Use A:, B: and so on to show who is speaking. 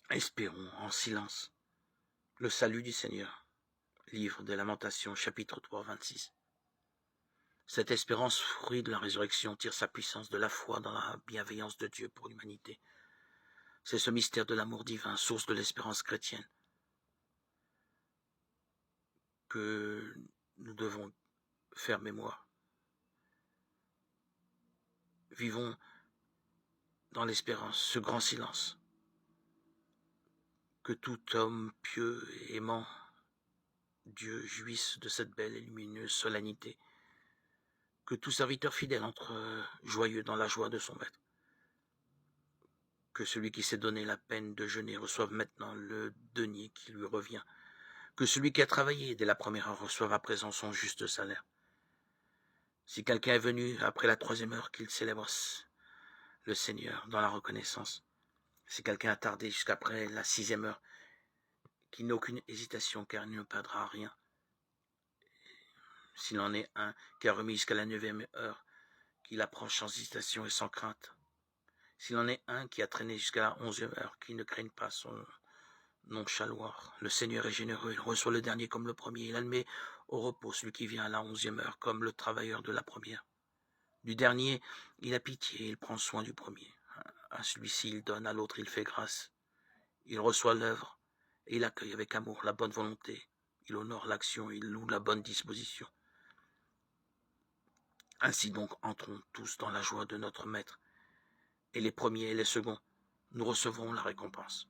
A: Espérons en silence le salut du Seigneur. Livre des Lamentations, chapitre 3, 26. Cette espérance, fruit de la résurrection, tire sa puissance de la foi dans la bienveillance de Dieu pour l'humanité. C'est ce mystère de l'amour divin, source de l'espérance chrétienne, que nous devons faire mémoire. Vivons dans l'espérance, ce grand silence, que tout homme pieux et aimant Dieu jouisse de cette belle et lumineuse solennité, que tout serviteur fidèle entre joyeux dans la joie de son maître, que celui qui s'est donné la peine de jeûner reçoive maintenant le denier qui lui revient, que celui qui a travaillé dès la première heure reçoive à présent son juste salaire. Si quelqu'un est venu après la 3e heure, qu'il célèbre le Seigneur dans la reconnaissance. Si quelqu'un a tardé jusqu'après la 6e heure, qu'il n'ait aucune hésitation, car il ne perdra rien. S'il en est un qui a remis jusqu'à la 9e heure, qu'il approche sans hésitation et sans crainte. S'il en est un qui a traîné jusqu'à la 11e heure, qu'il ne craigne pas son nonchaloir. Le Seigneur est généreux, il reçoit le dernier comme le premier, il admet au repos celui qui vient à la 11e heure comme le travailleur de la première. Du dernier, il a pitié, il prend soin du premier. À celui-ci, il donne, à l'autre, il fait grâce. Il reçoit l'œuvre et il accueille avec amour la bonne volonté. Il honore l'action, il loue la bonne disposition. Ainsi donc, entrons tous dans la joie de notre Maître. Et les premiers et les seconds, nous recevrons la récompense.